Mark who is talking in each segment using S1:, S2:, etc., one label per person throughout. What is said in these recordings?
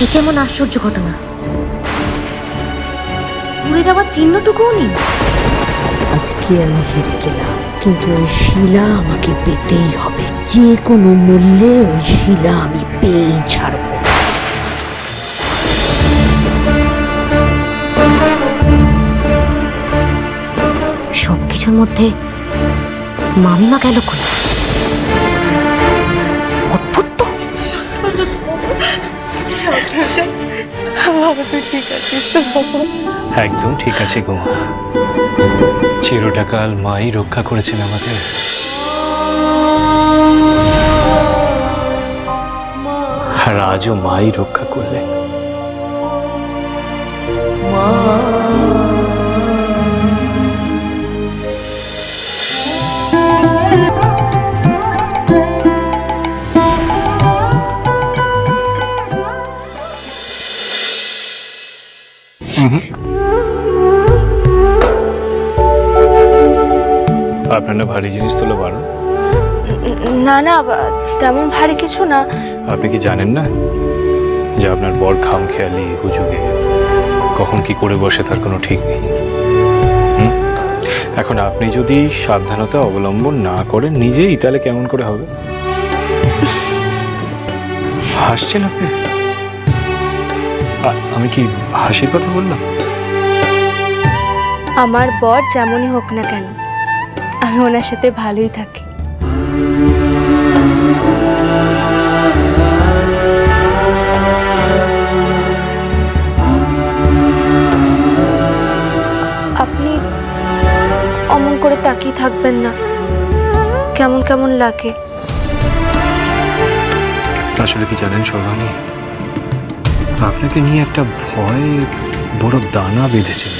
S1: এ কেমন আশ্চর্য ঘটনা! উড়ে যাওয়ার চিহ্নটুকুও নেই।
S2: আজকে আমি হেরে গেলাম, কিন্তু ওই শিলা আমাকে পেতেই হবে। যে কোনো মূল্যে ওই শিলা আমি পেয়েই ছাড়ব।
S1: সবকিছুর মধ্যে মামিমা গেল কই? অদ্ভুত তো।
S2: তুই ঠিক আছিস তো বাবা?
S3: একদম ঠিক আছে গো মা। চিরটাকাল মাই রক্ষা করেছেন আমাদের। আর আজও মাই রক্ষা করলেন। আপনার না ভারী জিনিস তোলা বারণ?
S4: না না, তেমন ভারী কিছু না।
S3: আপনি কি জানেন না যে আপনার বর খামখেয়ালি হুজুগে কখন কি করে বসে তার কোনো ঠিক নেই? এখন আপনি যদি সাবধানতা অবলম্বন না করেন নিজেই, তাহলে কেমন করে হবে? হাসছেন আপনি? আমি কি হাসির কথা বললাম?
S4: আমার বর যেমনই হোক না কেন, আমি ওনার সাথে ভালোই থাকি। আপনি অমন করে তাকিয়ে থাকবেন না, কেমন কেমন লাগে।
S3: আসলে কি জানেন সর্বাণী, আপনাকে নিয়ে একটা ভয় বড় দানা বেঁধেছিল।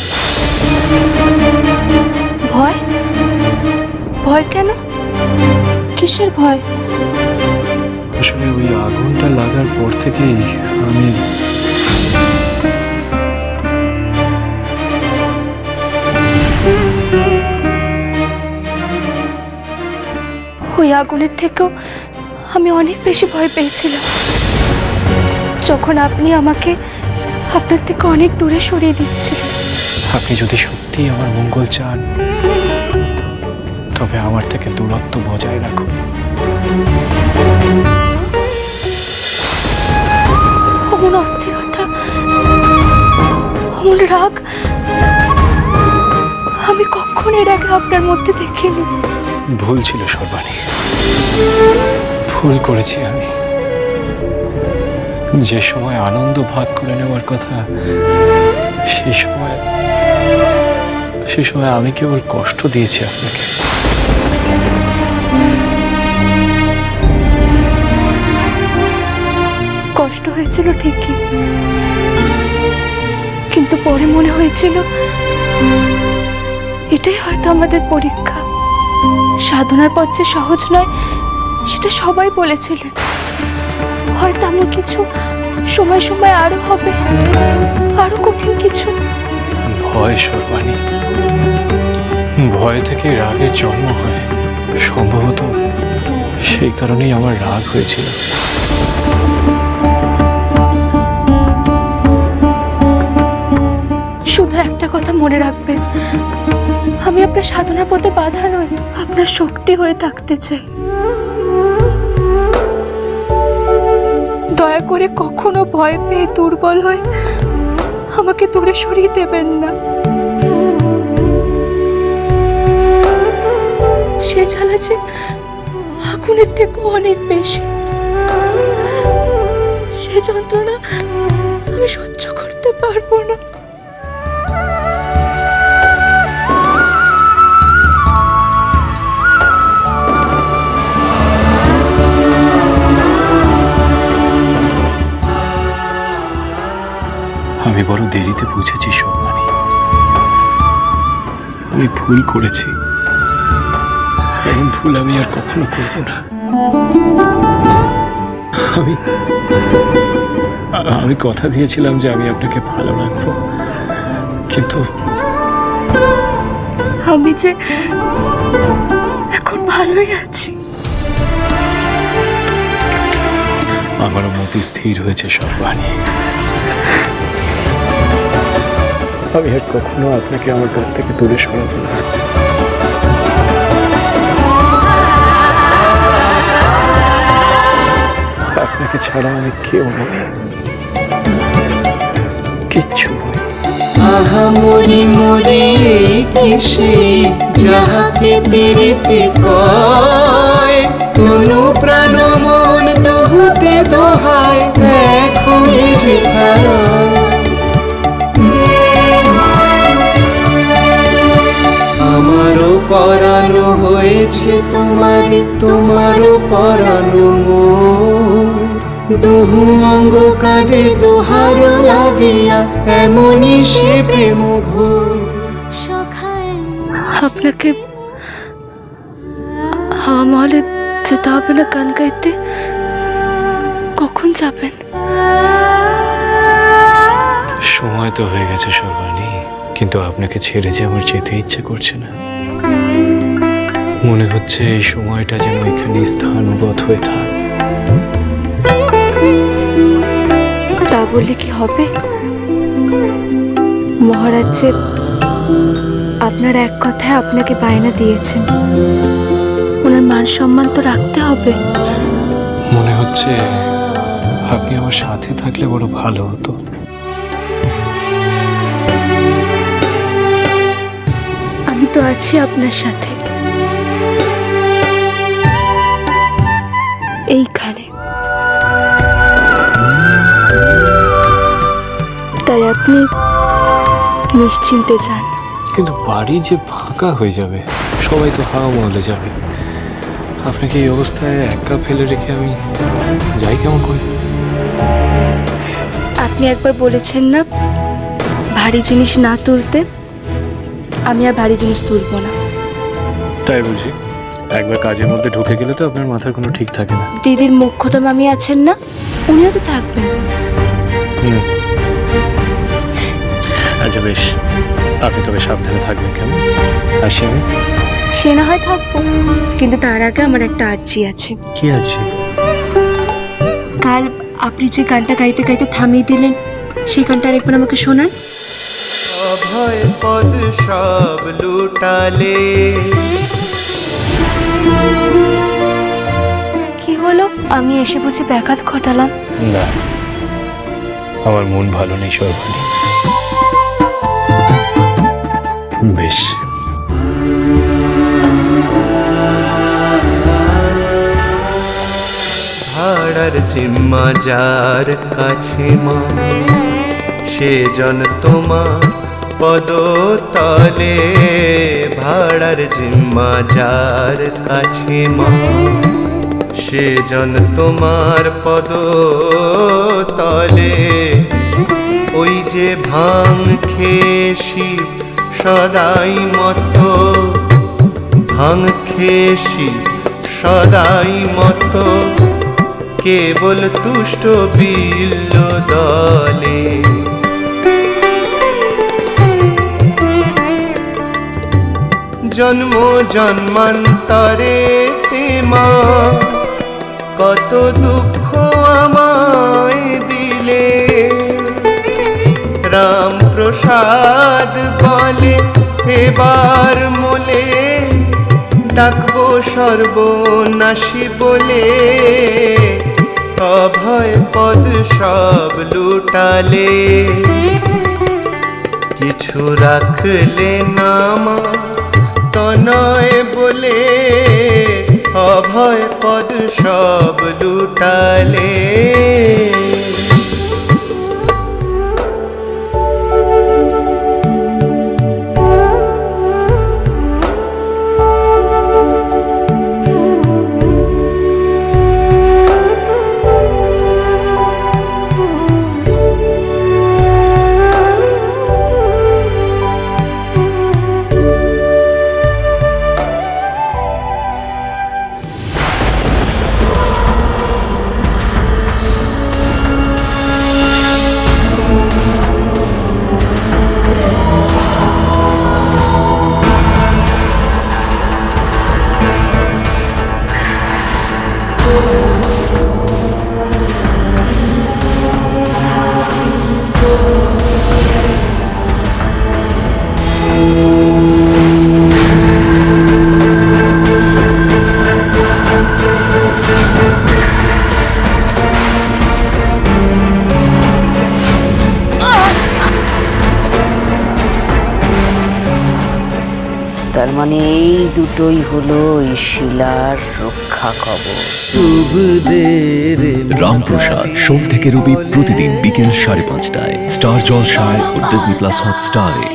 S4: ভয়? ভয় কেন? কিসের ভয়?
S3: আসলে ওই আগুনটা লাগার পর থেকেই আমি
S4: ওই আগুনের থেকেও আমি অনেক বেশি ভয় পেয়েছিলাম যখন আপনি আমাকে আপনার থেকে অনেক দূরে সরিয়ে দিচ্ছিলেন।
S3: আপনি যদি সত্যিই আমার মঙ্গল চান তবে আমার থেকে দূরত্ব বজায় রাখুন।
S4: অমন অস্থিরতা, অমন রাগ আমি কখন এর আগে আপনার মধ্যে দেখিনি।
S3: ভুল ছিল সর্বাণী, ভুল করেছি আমি। যে সময় আনন্দ ভাগ করে নেওয়ার কথা সেই সময় আমি কেবল কষ্ট দিয়েছি আপনাকে।
S4: কষ্ট হয়েছিল ঠিকই, কিন্তু পরে মনে হয়েছিল এটাই হয়তো আমাদের পরীক্ষা। সাধনার পথ যে সহজ নয় সেটা সবাই বলেছিলেন। হয়তো এমন কিছু সময় সময় আরো হবে, আরো কঠিন কিছু।
S3: ভয় সর্বাণী, ভয় থেকে রাগের জন্ম হয়। সম্ভবত সেই কারণেই আমার রাগ হয়েছিল।
S4: শুধু একটা কথা মনে রাখবেন, আমি আপনার সাধনার পথে বাধা নই, আপনার শক্তি হয়ে থাকতে চাই। দয়া করে কখনো ভয় পেয়ে দুর্বল হয়ে আমাকে দূরে সরিয়ে দেবেন না। সে জ্বালা যে আগুনের থেকে অনেক বেশি, সে যন্ত্রণা আমি সহ্য করতে পারবো না।
S3: আমি বড় দেরিতে বুঝেছি সর্বাণী, আমি ভুল করেছি। এমন ভুল আমি আর কখনো করব না। আমি কথা দিয়েছিলাম যে আমি আপনাকে ভালো রাখবো, কিন্তু
S4: আমি যে এখন ভালোই আছি।
S3: আমারও মতি স্থির হয়েছে সর্বাণী। আমি আর কখনো আপনাকে আমার কাছ থেকে দূরে সরাবো না। আপনাকে ছাড়া আমি কেউ নই, কিচ্ছু নই।
S5: আহা মরি মরি কিসে যাহাকে পেরিতে কয়, তনু প্রাণ মন দুহুতে দোহায় এক হয়ে যে আমারও পরানো হয়েছে তোমারে, তোমারও পরানো মন, দুহু অঙ্গ কাঁধে দোহারো লাগিয়া এমনই সে প্রেম ঘোর।
S4: আপনাকে হাওয়া মহলে যেতে হবে না গান গাইতে? কখন যাবেন?
S3: সময় তো হয়ে গেছে সর্বাণী, কিন্তু আপনাকে ছেড়ে যে আমার যেতে ইচ্ছে করছে না। মনে হচ্ছে এই সময়টা যেন এখানে স্থানগত হয়ে থাক।
S4: তা বললে কি হবে? মহারাজ যে আপনার এক কথায় আপনাকে বায়না দিয়েছেন, ওনার মান সম্মান তো রাখতে হবে।
S3: মনে হচ্ছে আপনি আমার সাথে থাকলে বড় ভালো হতো।
S4: আমি তো আছি আপনার সাথে, এইখানে। তাই আপনি নিশ্চিন্তে যান।
S3: কিন্তু বাড়ি যে ফাঁকা হয়ে যাবে, সবাই তো হাওয়া মহলে যাবে। আপনাকে এই অবস্থায় একা ফেলে রেখে আমি যাই কেমন করে?
S4: আপনি একবার বলেছেন না ভারী জিনিস না তুলতে, আমি আর ভারী জিনিস তুলবো না।
S3: তাই বুঝি? একবার কাজের মধ্যে ঢুকে গেলে তো আপনার মাথার কোনো ঠিক থাকে না।
S4: দিদির মুখ্যত মামি আছেন না, উনিও তো থাকবেন।
S3: আচ্ছা বেশ, আপনি তবে সাবধানে থাকবেন, কেমন? আসি আমি।
S4: সে না হয় থাকবো, কিন্তু তার আগে আমার একটা আর্জি আছে।
S3: কি আছে?
S4: কাল আপনি যে গানটা গাইতে গাইতে থামিয়ে দিলেন, সেই গানটা আরেকবার আমাকে শোনান।
S5: অভয় পদ সব লুটালে।
S4: কি হলো? আমি এসে বুঝি ব্যাঘাত ঘটালাম?
S3: না, আমার মন ভালো নেই সর্বাণী। বেশ,
S5: ভাড়ার জিম্মা যার কাছে মা, সে জন তোমার পদতলে। ভাড়ার জিম্মা যার কাছে মা, সে জন তোমার পদতলে। ওই যে ভাঙ খেয়ে শিব সদাই মত, ভাঙ খেয়ে শিব সদাই মত, কেবল তুষ্ট বিল্ল দলে। জন্ম জন্মান্তরে তেমা কত দুঃখ আমায় দিলে। রাম প্রসাদ বলে এবার মোলে, ডাকবো সর্বনাশী বলে। অভয় পদ সব লুটালে, কিছু রাখলে না মা তনয় বলে। অভয় পদ সব লুটালে।
S2: তার মানে এই দুটোই হলো এই শিলার রক্ষা কবচ।
S6: রামপ্রসাদ সোম থেকে রবি প্রতিদিন বিকেল 5:30টায় স্টার জলসায় ও ডিজনি প্লাস হটস্টারে।